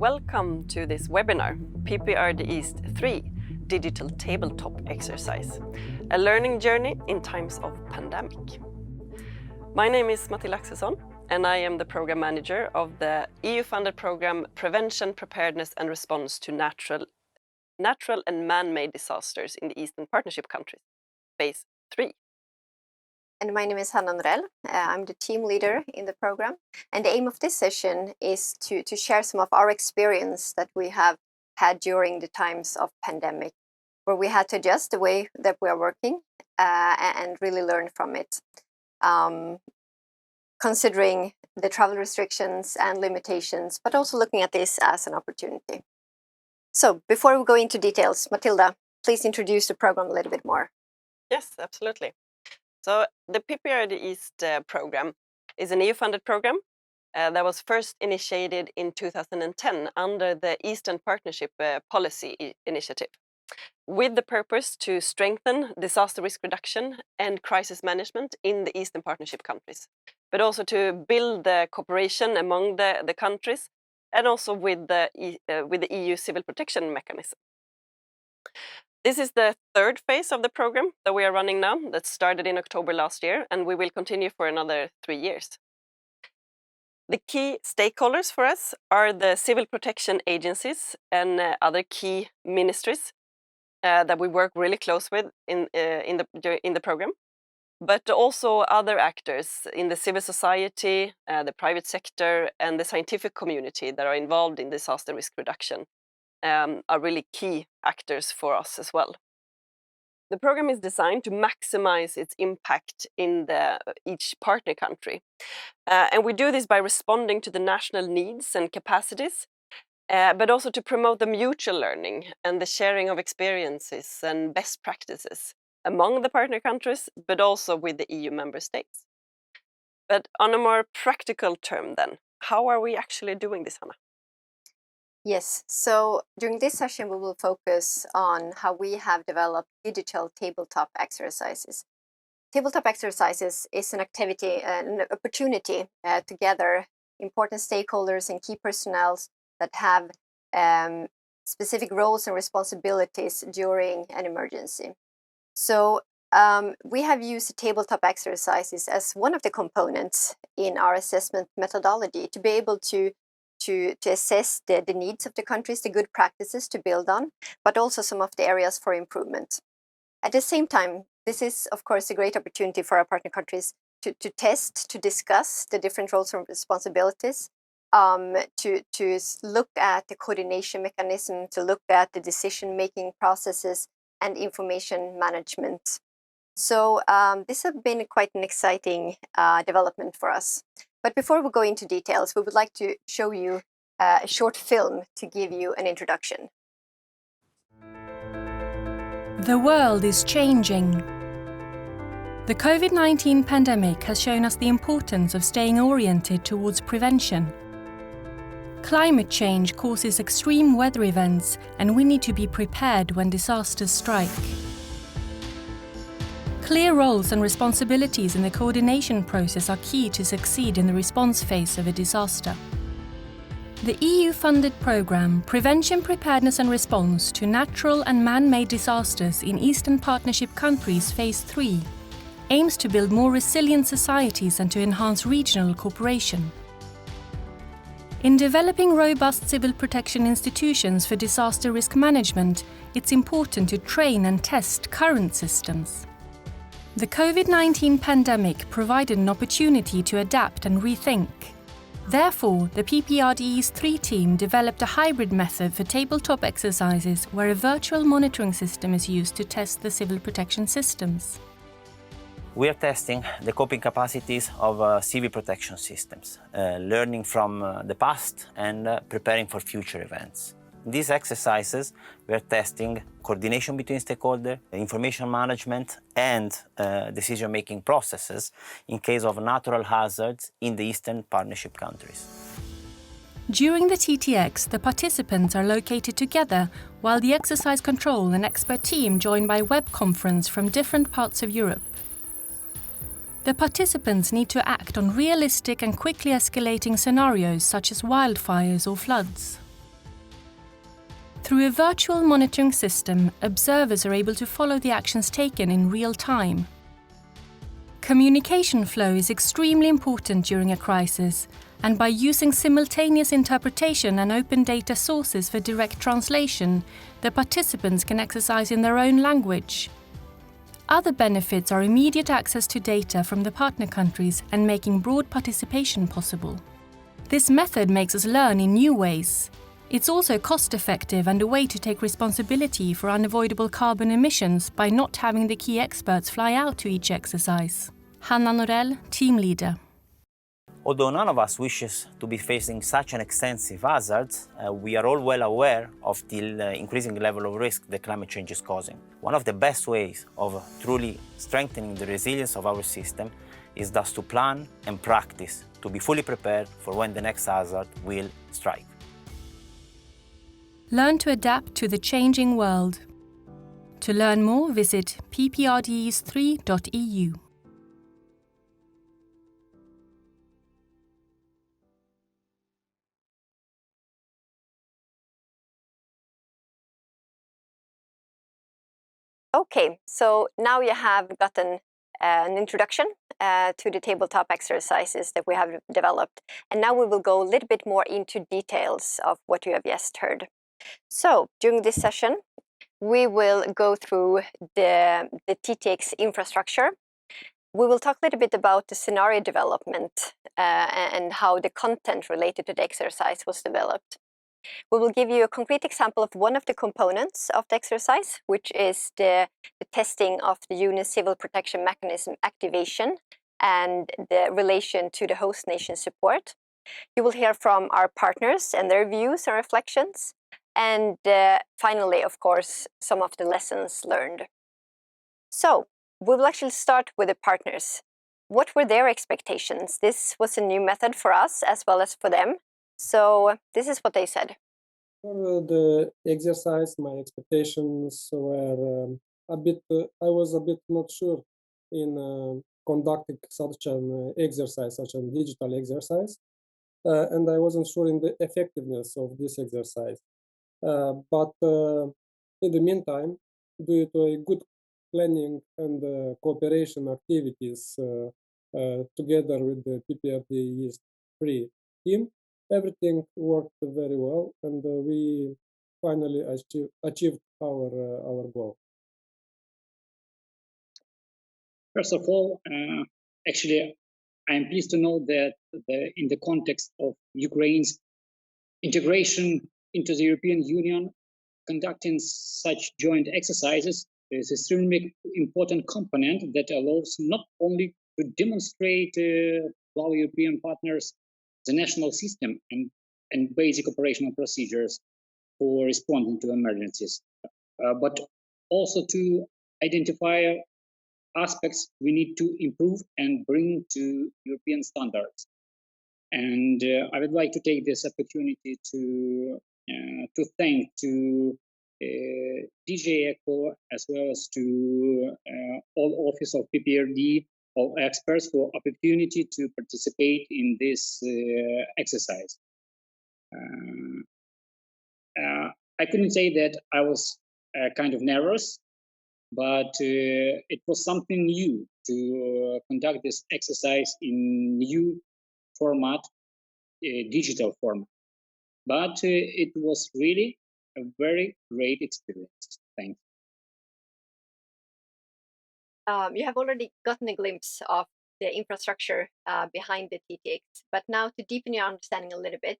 Welcome to this webinar, PPRD East 3, Digital Tabletop Exercise, a learning journey in times of pandemic. My name is Matilda Axelsson, and I am the Program Manager of the EU-funded program Prevention, Preparedness and Response to Natural and Man-Made Disasters in the Eastern Partnership countries, Phase 3. And my name is Hanna Norell. I'm the team leader in the program. And the aim of this session is to share some of our experience that we have had during the times of pandemic, where we had to adjust the way that we are working and really learn from it, considering the travel restrictions and limitations, but also looking at this as an opportunity. So before we go into details, Matilda, please introduce the program a little bit more. Yes, absolutely. So the PPRD East program is an EU-funded program that was first initiated in 2010 under the Eastern Partnership Policy Initiative, with the purpose to strengthen disaster risk reduction and crisis management in the Eastern Partnership countries, but also to build the cooperation among the countries and also with the EU Civil Protection Mechanism. This is the third phase of the program that we are running now, that started in October last year, and we will continue for another 3 years. The key stakeholders for us are the civil protection agencies and other key ministries that we work really close with in the program, but also other actors in the civil society, the private sector, and the scientific community that are involved in disaster risk reduction. Are really key actors for us as well. The program is designed to maximize its impact in each partner country. And we do this by responding to the national needs and capacities, but also to promote the mutual learning and the sharing of experiences and best practices among the partner countries, but also with the EU member states. But on a more practical term then, how are we actually doing this, Hanna? Yes, so during this session, we will focus on how we have developed digital tabletop exercises. Tabletop exercises is an activity, an opportunity to gather important stakeholders and key personnel that have specific roles and responsibilities during an emergency. So we have used the tabletop exercises as one of the components in our assessment methodology to be able to assess the needs of the countries, the good practices to build on, but also some of the areas for improvement. At the same time, this is, of course, a great opportunity for our partner countries to test, to discuss the different roles and responsibilities, to look at the coordination mechanism, to look at the decision-making processes and information management. So this has been quite an exciting development for us. But before we go into details, we would like to show you a short film to give you an introduction. The world is changing. The COVID-19 pandemic has shown us the importance of staying oriented towards prevention. Climate change causes extreme weather events, and we need to be prepared when disasters strike. Clear roles and responsibilities in the coordination process are key to succeed in the response phase of a disaster. The EU-funded programme Prevention, Preparedness and Response to Natural and Man-Made Disasters in Eastern Partnership countries Phase 3 aims to build more resilient societies and to enhance regional cooperation. In developing robust civil protection institutions for disaster risk management, it's important to train and test current systems. The COVID-19 pandemic provided an opportunity to adapt and rethink. Therefore, the PPRD East 3 team developed a hybrid method for tabletop exercises where a virtual monitoring system is used to test the civil protection systems. We are testing the coping capacities of civil protection systems, learning from the past and preparing for future events. In these exercises, we are testing coordination between stakeholders, information management, and decision-making processes in case of natural hazards in the Eastern Partnership countries. During the TTX, the participants are located together, while the exercise control and expert team join by web conference from different parts of Europe. The participants need to act on realistic and quickly escalating scenarios such as wildfires or floods. Through a virtual monitoring system, observers are able to follow the actions taken in real time. Communication flow is extremely important during a crisis, and by using simultaneous interpretation and open data sources for direct translation, the participants can exercise in their own language. Other benefits are immediate access to data from the partner countries and making broad participation possible. This method makes us learn in new ways. It's also cost-effective and a way to take responsibility for unavoidable carbon emissions by not having the key experts fly out to each exercise. Hanna Norell, team leader. Although none of us wishes to be facing such an extensive hazard, we are all well aware of the increasing level of risk that climate change is causing. One of the best ways of truly strengthening the resilience of our system is thus to plan and practice to be fully prepared for when the next hazard will strike. Learn to adapt to the changing world. To learn more, visit PPRDeast3.eu. Okay, so now you have gotten an introduction to the tabletop exercises that we have developed. And now we will go a little bit more into details of what you have just heard. So during this session, we will go through the TTX infrastructure. We will talk a little bit about the scenario development and how the content related to the exercise was developed. We will give you a concrete example of one of the components of the exercise, which is the testing of the UN Civil Protection Mechanism activation and the relation to the host nation support. You will hear from our partners and their views and reflections. And finally, of course, some of the lessons learned. So we will actually start with the partners. What were their expectations? This was a new method for us as well as for them. So this is what they said. For the exercise, my expectations were I was a bit not sure in conducting such an exercise, such a digital exercise, and I wasn't sure in the effectiveness of this exercise. But in the meantime, due to a good planning and cooperation activities together with the PPRD East 3 team, everything worked very well, and we finally achieved our goal. First of all, actually, I am pleased to know that in the context of Ukraine's integration into the European Union, conducting such joint exercises is an extremely important component that allows not only to demonstrate to our European partners the national system and basic operational procedures for responding to emergencies, but also to identify aspects we need to improve and bring to European standards. And I would like to take this opportunity to thank to DJ ECHO as well as to all office of PPRD, all experts for opportunity to participate in this exercise. I couldn't say that I was kind of nervous, but it was something new to conduct this exercise in new format, digital format. But it was really a very great experience. Thanks. You have already gotten a glimpse of the infrastructure behind the TTX, but now to deepen your understanding a little bit,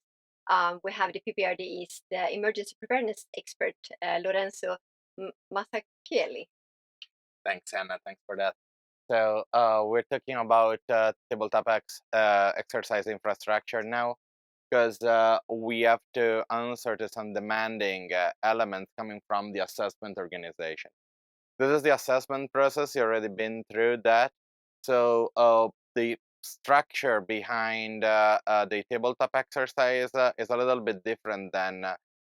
we have the PPRD East, the emergency preparedness expert, Lorenzo Masakeli. Thanks, Anna. Thanks for that. So we're talking about tabletop exercise infrastructure now, because we have to answer to some demanding elements coming from the assessment organization. This is the assessment process. You've already been through that. So the structure behind the tabletop exercise is a little bit different than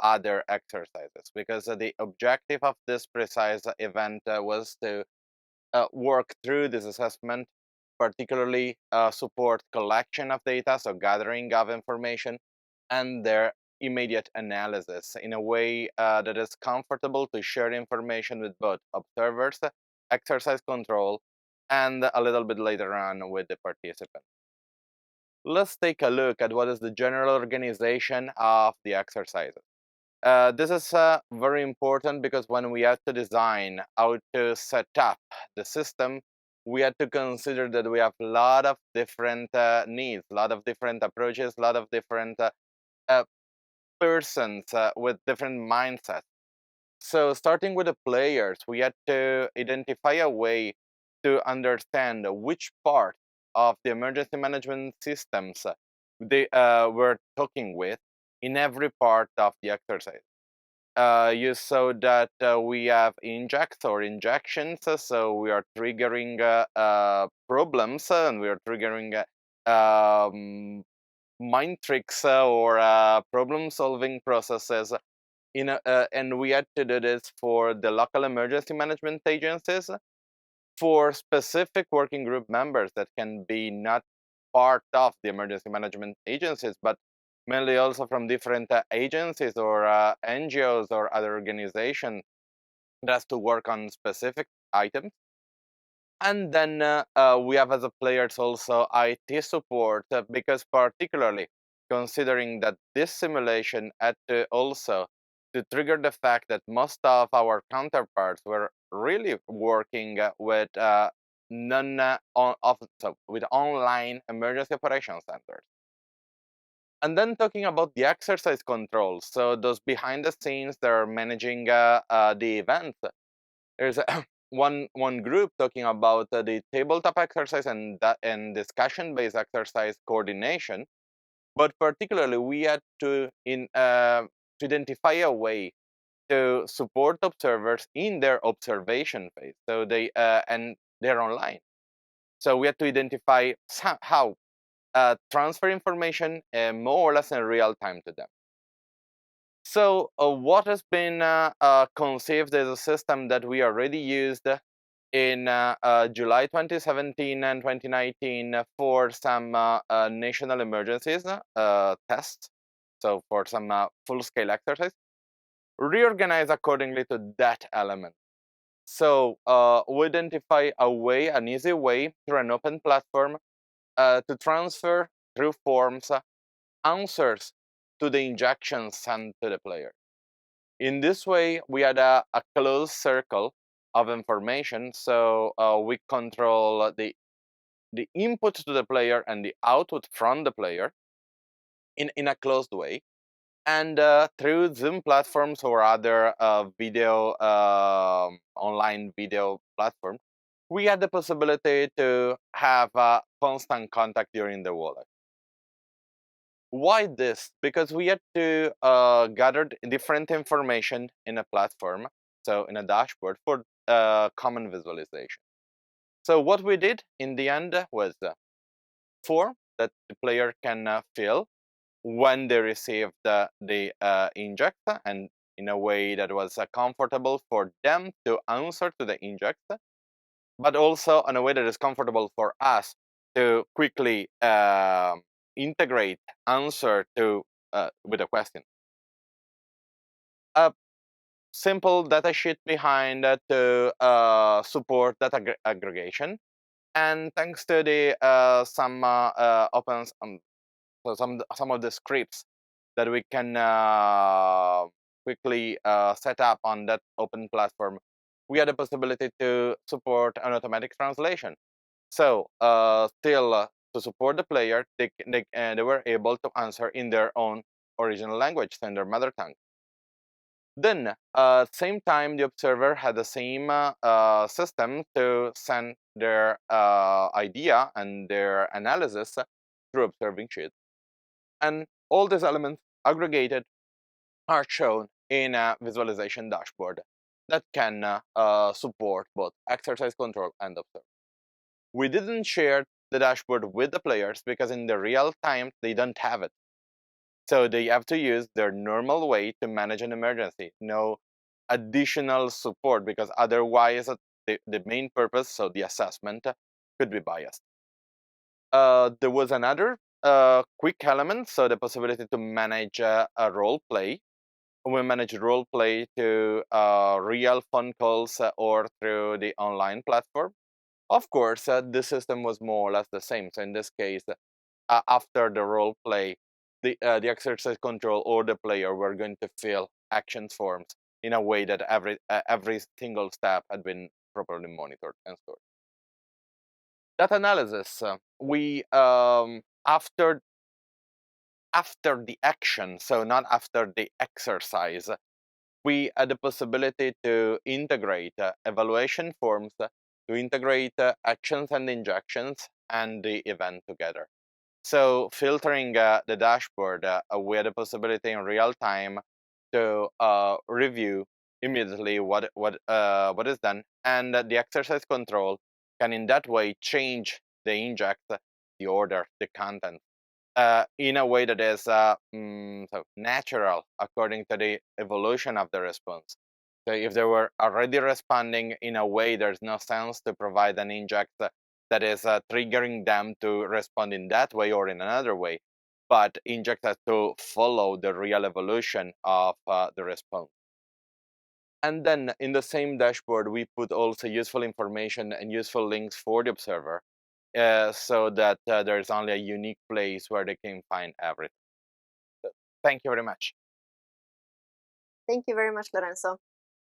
other exercises, because the objective of this precise event was to work through this assessment, particularly support collection of data, so gathering of information, and their immediate analysis in a way that is comfortable to share information with both observers, exercise control, and a little bit later on with the participants. Let's take a look at what is the general organization of the exercises. This is very important because when we have to design how to set up the system, we have to consider that we have a lot of different needs, a lot of different approaches, a lot of different persons with different mindsets. So starting with the players, we had to identify a way to understand which part of the emergency management systems they were talking with in every part of the exercise. You saw that we have injects or injections, so we are triggering problems and we are triggering mind tricks or problem-solving processes. And we had to do this for the local emergency management agencies, for specific working group members that can be not part of the emergency management agencies, but mainly also from different agencies or NGOs or other organizations that has to work on specific items. And then we have as a players also IT support, because particularly considering that this simulation had to also to trigger the fact that most of our counterparts were really working with with online emergency operation centers. And then talking about the exercise controls, so those behind the scenes that are managing the events. There's one group talking about the tabletop exercise and discussion-based exercise coordination, but particularly we had to identify a way to support observers in their observation phase. So they're online. So we had to identify how transfer information more or less in real time to them. So what has been conceived as a system that we already used in July 2017 and 2019 for some national emergencies tests, so for some full-scale exercise, reorganize accordingly to that element. So we identify an easy way through an open platform to transfer through forms answers to the injections sent to the player. In this way, we had a closed circle of information, so we control the input to the player and the output from the player in a closed way. And through Zoom platforms or other online video platforms, we had the possibility to have constant contact during the wallet. Why this? Because we had to gather different information in a platform, so in a dashboard for common visualization. So what we did in the end was a form that the player can fill when they receive the inject, and in a way that was comfortable for them to answer to the inject, but also in a way that is comfortable for us to quickly integrate answer to with a question. A simple data sheet behind to support data aggregation, and thanks to the some opens so some of the scripts that we can quickly set up on that open platform, we had the possibility to support an automatic translation. So still to support the player, they were able to answer in their own original language, in their mother tongue. Then same time, the observer had the same system to send their idea and their analysis through observing sheets. And all these elements aggregated are shown in a visualization dashboard that can support both exercise control and observe. We didn't share the dashboard with the players because in the real time they don't have it. So they have to use their normal way to manage an emergency. No additional support, because otherwise the main purpose, so the assessment, could be biased. There was another quick elements, so the possibility to manage a role play. We manage role play to real phone calls or through the online platform. Of course, the system was more or less the same. So in this case, after the role play, the exercise control or the player were going to fill action forms in a way that every single step had been properly monitored and stored. Data analysis. We after the action, so not after the exercise, we had the possibility to integrate evaluation forms, to integrate actions and injections and the event together. So filtering the dashboard, we had the possibility in real time to review immediately what is done, and the exercise control can in that way change the inject, the order, the content, in a way that is so natural according to the evolution of the response. So if they were already responding in a way, there's no sense to provide an inject that is triggering them to respond in that way or in another way, but inject has to follow the real evolution of the response. And then in the same dashboard, we put also useful information and useful links for the observer, so that there's only a unique place where they can find everything. So, thank you very much. Thank you very much, Lorenzo.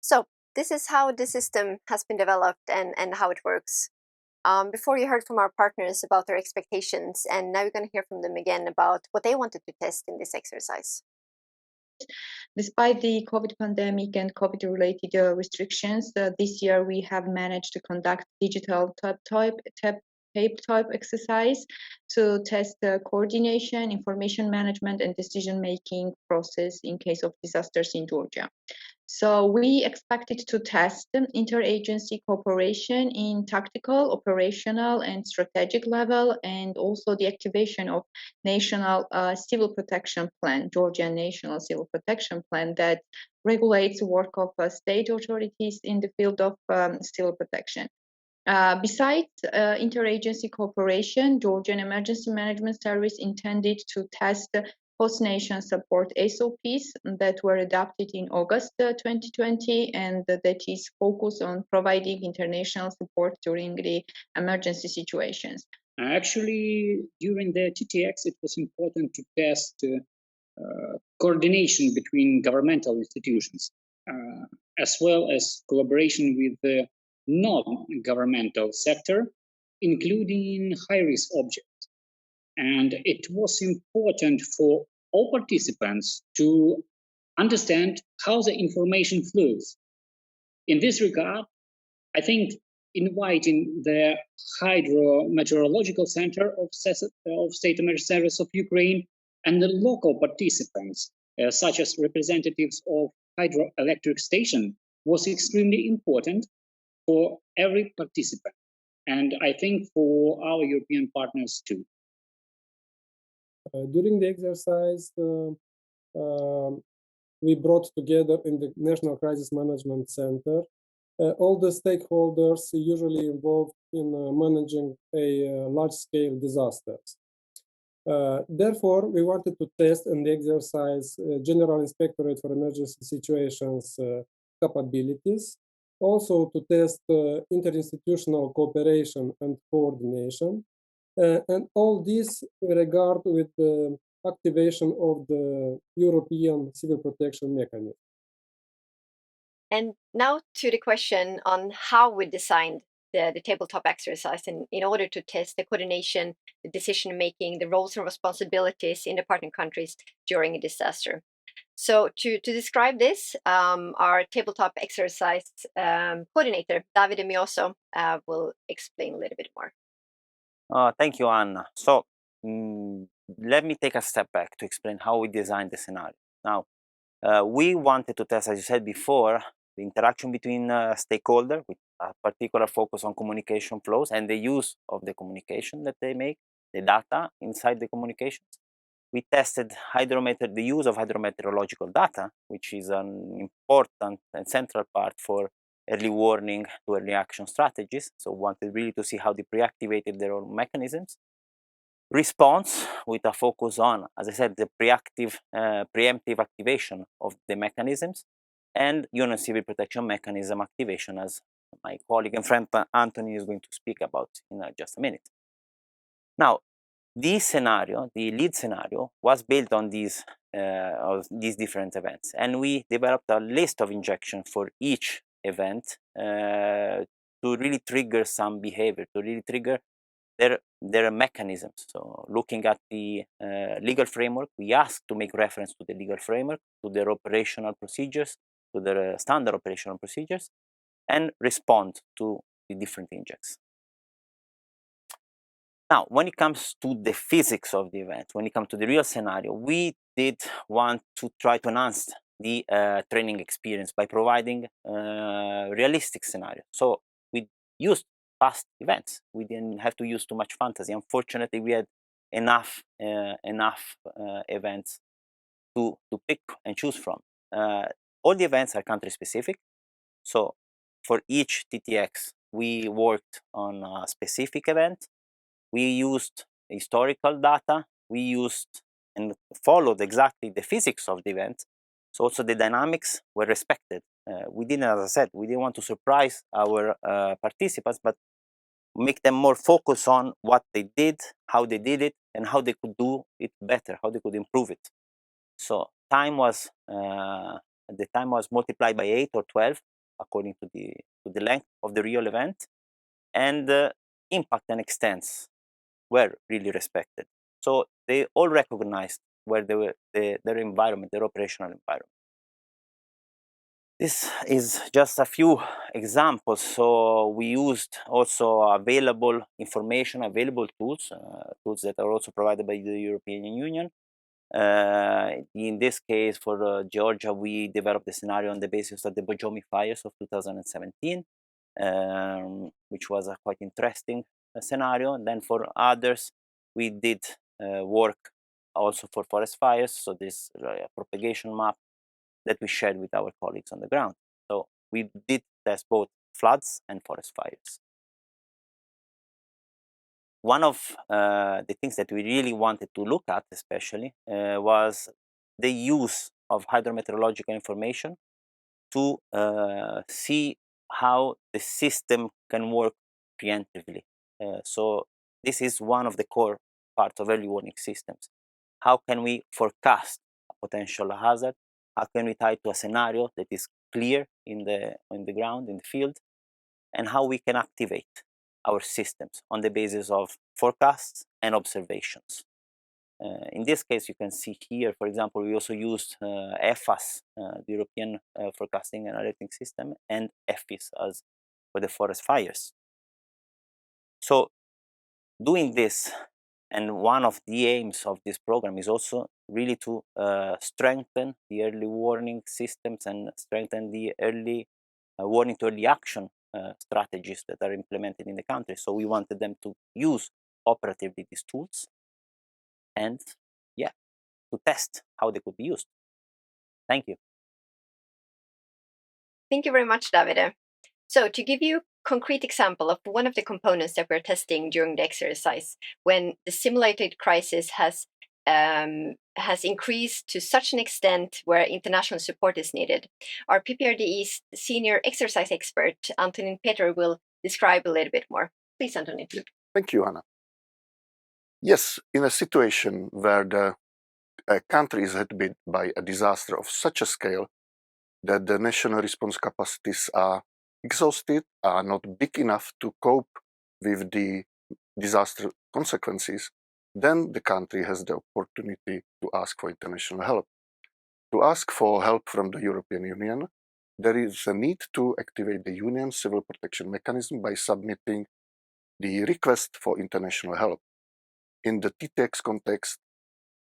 So this is how the system has been developed and how it works. Before you heard from our partners about their expectations, and now you're going to hear from them again about what they wanted to test in this exercise. Despite the COVID pandemic and COVID-related restrictions, this year we have managed to conduct digital tabletop exercise to test the coordination, information management, and decision-making process in case of disasters in Georgia. So we expected to test interagency cooperation in tactical, operational, and strategic level, and also the activation of National Civil Protection Plan, Georgia National Civil Protection Plan, that regulates the work of state authorities in the field of civil protection. Besides interagency cooperation, Georgian Emergency Management Service intended to test host nation support SOPs that were adopted in August 2020, and that is focused on providing international support during the emergency situations. Actually, during the TTX, it was important to test coordination between governmental institutions, as well as collaboration with the non-governmental sector, including high-risk objects. And it was important for all participants to understand how the information flows. In this regard, I think inviting the Hydrometeorological Center of State Emergency Service of Ukraine and the local participants, such as representatives of hydroelectric station, was extremely important for every participant, and I think for our European partners too. During the exercise, we brought together in the National Crisis Management Center all the stakeholders usually involved in managing large-scale disasters. Therefore, we wanted to test and exercise General Inspectorate for Emergency Situations capabilities, also to test interinstitutional cooperation and coordination, and all this in regard with the activation of the European Civil Protection Mechanism. And now to the question on how we designed the tabletop exercise in order to test the coordination, the decision-making, the roles and responsibilities in the partner countries during a disaster. So to describe this, our tabletop exercise coordinator, Davide Mioso, will explain a little bit more. Thank you, Anna. So let me take a step back to explain how we designed the scenario. Now, we wanted to test, as you said before, the interaction between stakeholders with a particular focus on communication flows and the use of the communication that they make, the data inside the communications. We tested the use of hydrometeorological data, which is an important and central part for early warning to early action strategies. So we wanted really to see how they pre-activated their own mechanisms. Response with a focus on, as I said, the preemptive activation of the mechanisms, and Union Civil Protection Mechanism activation, as my colleague and friend Anthony is going to speak about in just a minute. Now, this scenario, the lead scenario, was built on these different events, and we developed a list of injections for each event to really trigger some behavior, to really trigger their mechanisms. So looking at the legal framework, we asked to make reference to the legal framework, to their operational procedures, to their standard operational procedures, and respond to the different injects. Now, when it comes to the physics of the event, when it comes to the real scenario, we did want to try to enhance the training experience by providing realistic scenarios. So we used past events. We didn't have to use too much fantasy. Unfortunately, we had enough events to pick and choose from. All the events are country specific. So for each TTX, we worked on a specific event. We used historical data. We used and followed exactly the physics of the event. So also the dynamics were respected. We didn't, as I said, we didn't want to surprise our participants, but make them more focused on what they did, how they did it, and how they could do it better, how they could improve it. So the time was multiplied by 8 or 12 according to the length of the real event, and impact and extents were really respected. So they all recognized where they were their environment, their operational environment. This is just a few examples. So we used also available information, available tools, tools that are also provided by the European Union. In this case, for Georgia, we developed the scenario on the basis of the Bojomi fires of 2017, which was a quite interesting scenario. And then for others, we did work also for forest fires. So this propagation map that we shared with our colleagues on the ground. So we did test both floods and forest fires. One of the things that we really wanted to look at, especially, was the use of hydrometeorological information to see how the system can work preemptively. So this is one of the core parts of early warning systems. How can we forecast a potential hazard? How can we tie it to a scenario that is clear in the ground, in the field, and how we can activate our systems on the basis of forecasts and observations. In this case, you can see here, for example, we also used EFAS, the European Forecasting and Alerting System, and EFIS as for the forest fires. So doing this, and one of the aims of this program is also really to strengthen the early warning systems and strengthen the early warning to early action strategies that are implemented in the country. So we wanted them to use operatively these tools and, yeah, to test how they could be used. Thank you. Thank you very much, Davide. So to give you a concrete example of one of the components that we're testing during the exercise, when the simulated crisis has increased to such an extent where international support is needed, our PPRD East senior exercise expert, Antonin Peter, will describe a little bit more. Please, Antonin. Thank you, Anna. Yes, in a situation where the country is hit by a disaster of such a scale that the national response capacities are exhausted, are not big enough to cope with the disaster consequences, then the country has the opportunity to ask for international help. To ask for help from the European Union, there is a need to activate the Union Civil Protection Mechanism by submitting the request for international help. In the TTX context,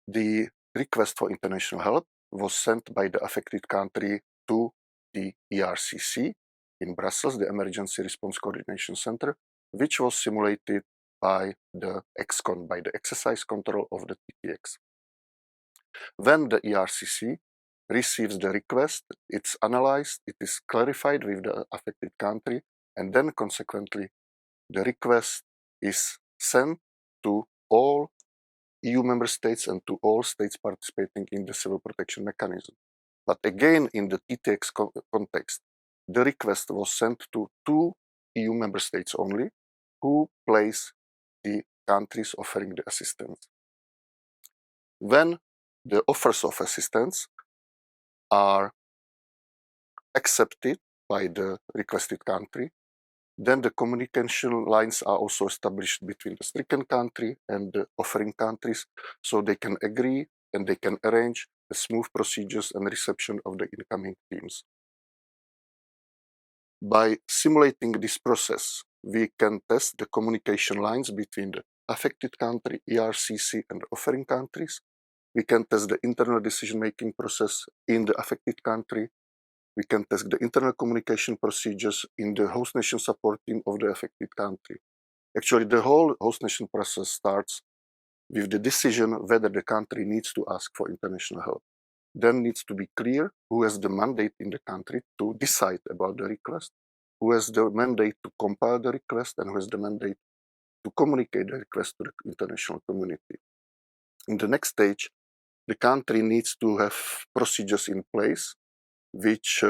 the request for international help was sent by the affected country to the ERCC in Brussels, the Emergency Response Coordination Center, which was simulated by the EXCON, by the exercise control of the TTX. When the ERCC receives the request, it's analyzed, it is clarified with the affected country, and then consequently, the request is sent to all EU member states and to all states participating in the civil protection mechanism. But again, in the TTX context, the request was sent to 2 EU member states only, who place the countries offering the assistance. When the offers of assistance are accepted by the requested country, then the communication lines are also established between the stricken country and the offering countries, so they can agree and they can arrange the smooth procedures and reception of the incoming teams. By simulating this process, we can test the communication lines between the affected country, ERCC, and the offering countries. We can test the internal decision-making process in the affected country. We can test the internal communication procedures in the host nation support team of the affected country. Actually, the whole host nation process starts with the decision whether the country needs to ask for international help. Then needs to be clear who has the mandate in the country to decide about the request, who has the mandate to compile the request, and who has the mandate to communicate the request to the international community. In the next stage, the country needs to have procedures in place which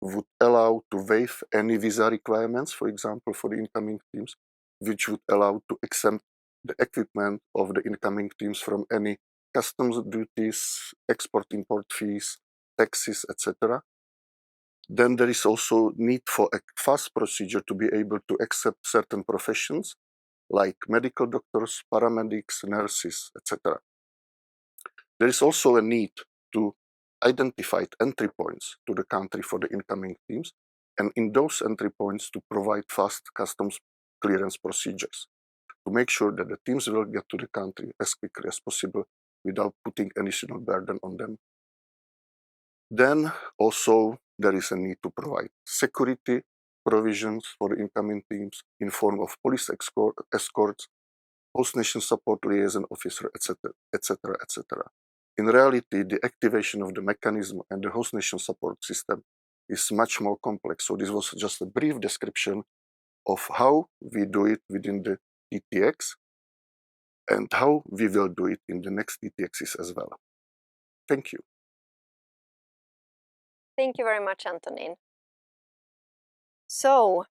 would allow to waive any visa requirements, for example, for the incoming teams, which would allow to exempt the equipment of the incoming teams from any customs duties, export-import fees, taxes, etc. Then there is also need for a fast procedure to be able to accept certain professions like medical doctors, paramedics, nurses, etc. There is also a need to identify entry points to the country for the incoming teams, and in those entry points to provide fast customs clearance procedures to make sure that the teams will get to the country as quickly as possible without putting additional burden on them. Then also there is a need to provide security provisions for the incoming teams in form of police escorts, host nation support liaison officer, etc., etc., etc. In reality, the activation of the mechanism and the host nation support system is much more complex. So this was just a brief description of how we do it within the TTX and how we will do it in the next TTXs as well. Thank you. Thank you very much, Antonin. So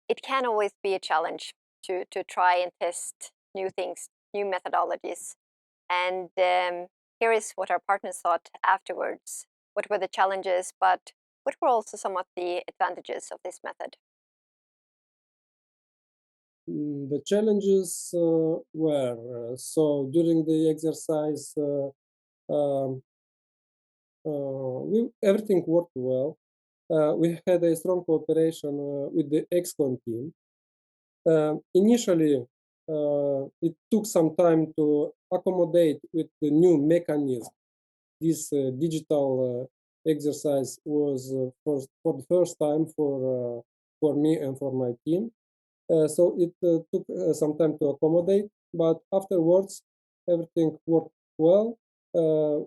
it can always be a challenge to try and test new things, new methodologies. And here is what our partners thought afterwards. What were the challenges, but what were also some of the advantages of this method? The challenges were so during the exercise, everything worked well. We had a strong cooperation with the ExCon team. Initially, it took some time to accommodate with the new mechanism. This digital exercise was for the first time for me and for my team. So it took some time to accommodate, but afterwards everything worked well.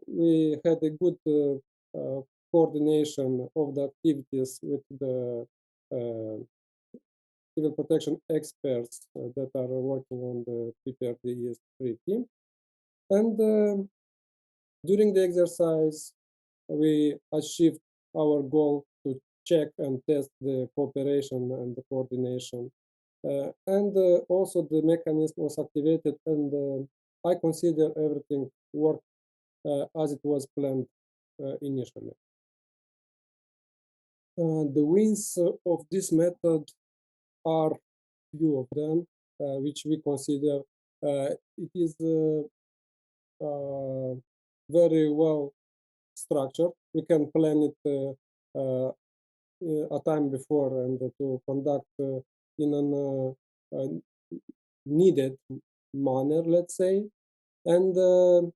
We had a good coordination of the activities with the civil protection experts that are working on the PPRD East team. And during the exercise, we achieved our goal to check and test the cooperation and the coordination. Also the mechanism was activated, and I consider everything worked as it was planned initially. The wins of this method are few of them, which we consider it is very well structured. We can plan it a time before and to conduct in a needed manner, let's say. And the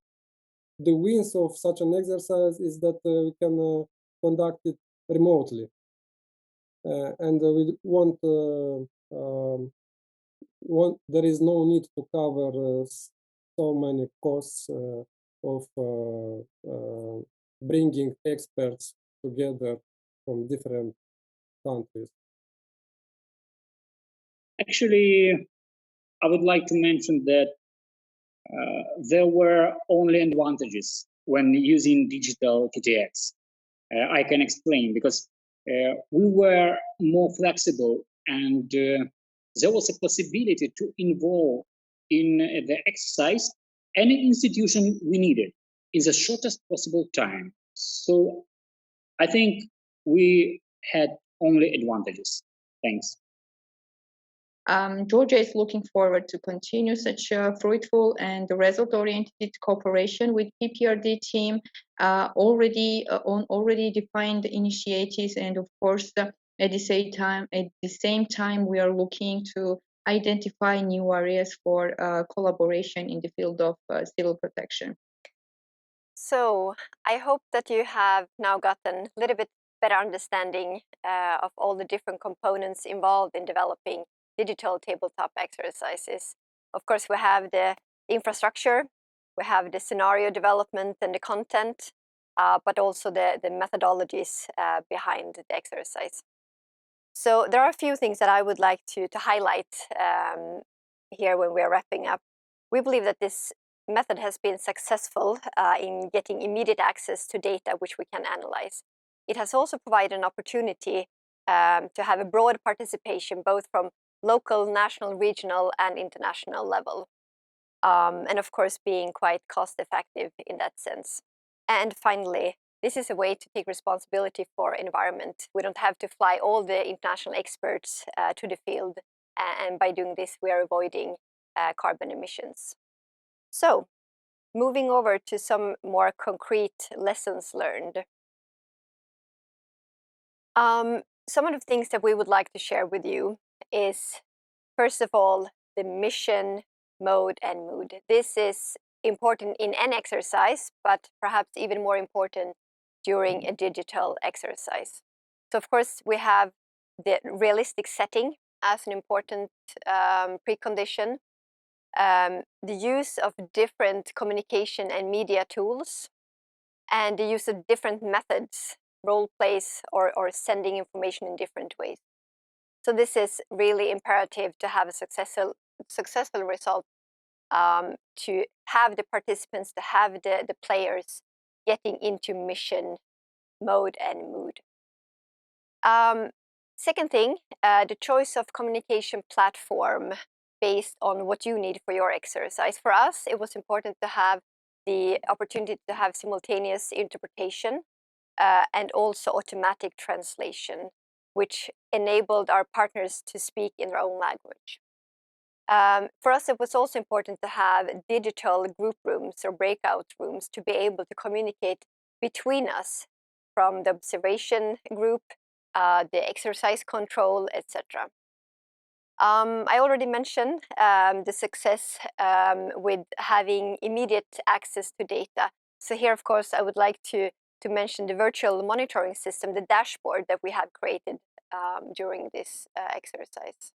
wins of such an exercise is that we can conduct it remotely. And we there is no need to cover so many costs of bringing experts together from different countries. Actually, I would like to mention that there were only advantages when using digital KTX. I can explain because we were more flexible and there was a possibility to involve in the exercise any institution we needed in the shortest possible time. So I think we had only advantages. Thanks. Georgia is looking forward to continue such a fruitful and result-oriented cooperation with PPRD team on already defined initiatives, and of course, at the same time, we are looking to identify new areas for collaboration in the field of civil protection. So I hope that you have now gotten a little bit better understanding of all the different components involved in developing digital tabletop exercises. Of course, we have the infrastructure, we have the scenario development and the content, but also the methodologies behind the exercise. So there are a few things that I would like to highlight here when we are wrapping up. We believe that this method has been successful in getting immediate access to data which we can analyze. It has also provided an opportunity to have a broad participation both from local, national, regional, and international level. And of course, being quite cost effective in that sense. And finally, this is a way to take responsibility for environment. We don't have to fly all the international experts to the field, and by doing this, we are avoiding carbon emissions. So, moving over to some more concrete lessons learned. Some of the things that we would like to share with you is, first of all, the mission, mode, and mood. This is important in any exercise, but perhaps even more important during a digital exercise. So, of course, we have the realistic setting as an important precondition. The use of different communication and media tools, and the use of different methods, role plays, or sending information in different ways. So this is really imperative to have a successful result, to have the participants, to have the players getting into mission, mode, and mood. Second thing, the choice of communication platform based on what you need for your exercise. For us, it was important to have the opportunity to have simultaneous interpretation and also automatic translation, which enabled our partners to speak in their own language. For us, it was also important to have digital group rooms or breakout rooms to be able to communicate between us from the observation group, the exercise control, etc. I already mentioned the success with having immediate access to data. So here, of course, I would like to mention the virtual monitoring system, the dashboard that we have created during this exercise.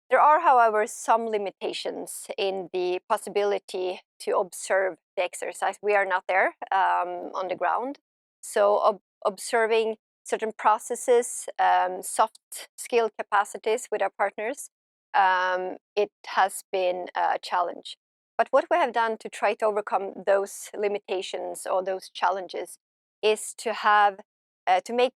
There are, however, some limitations in the possibility to observe the exercise. We are not there on the ground. So observing certain processes, soft skill capacities with our partners, it has been a challenge. But what we have done to try to overcome those limitations or those challenges is to have to make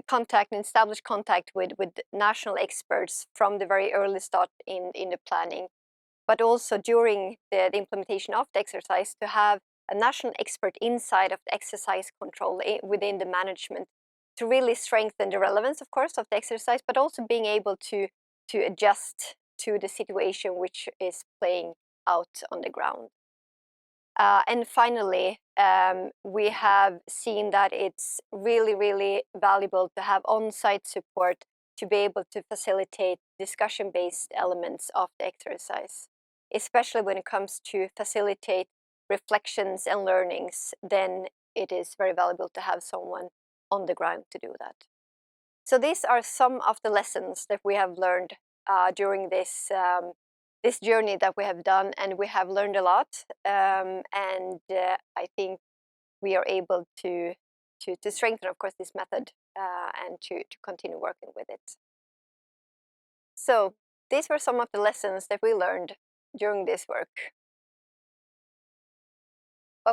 contact and establish contact with national experts from the very early start in the planning, but also during the implementation of the exercise to have a national expert inside of the exercise control within the management to really strengthen the relevance, of course, of the exercise, but also being able to adjust to the situation which is playing out on the ground. And finally, we have seen that it's really, really valuable to have on-site support to be able to facilitate discussion-based elements of the exercise, especially when it comes to facilitate reflections and learnings. Then it is very valuable to have someone on the ground to do that. So these are some of the lessons that we have learned during this this journey that we have done, and we have learned a lot. And I think we are able to strengthen, of course, this method and to continue working with it. So these were some of the lessons that we learned during this work.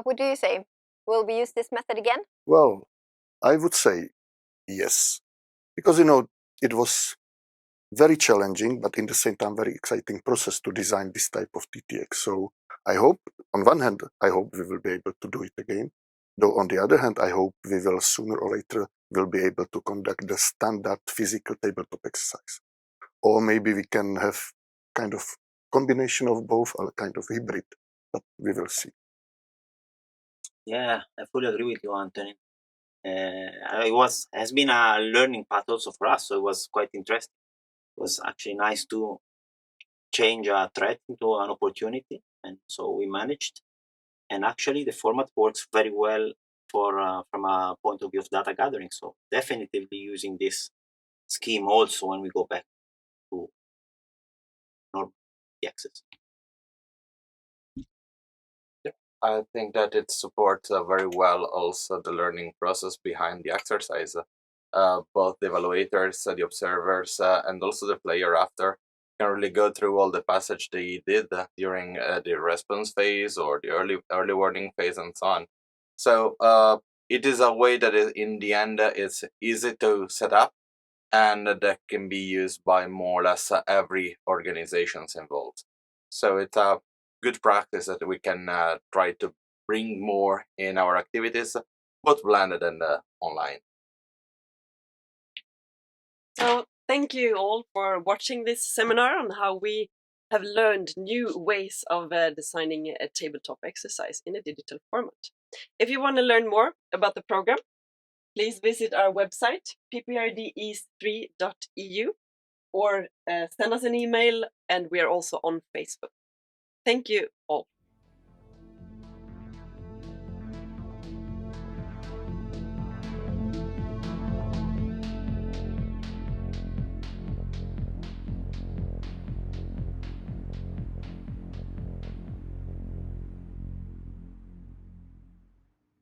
What do you say? Will we use this method again? Well, I would say yes, because it was very challenging, but in the same time very exciting process to design this type of TTX. So I hope, on one hand, I hope we will be able to do it again. Though on the other hand, I hope we will sooner or later will be able to conduct the standard physical tabletop exercise. Or maybe we can have kind of combination of both, or kind of hybrid, but we will see. Yeah, I fully agree with you, Anthony. It has been a learning path also for us, so it was quite interesting. It was actually nice to change a threat into an opportunity, and so we managed. And actually, the format works very well for from a point of view of data gathering. So definitely using this scheme also when we go back to normal access. I think that it supports very well also the learning process behind the exercise. Both the evaluators, the observers, and also the player after can really go through all the passage they did during the response phase or the early warning phase and so on. So it is a way that in the end is easy to set up and that can be used by more or less every organizations involved. So it's a good practice that we can try to bring more in our activities, both blended and online. So thank you all for watching this seminar on how we have learned new ways of designing a tabletop exercise in a digital format. If you want to learn more about the program, please visit our website, PPRDeast3.eu, or send us an email, and we are also on Facebook. Thank you all.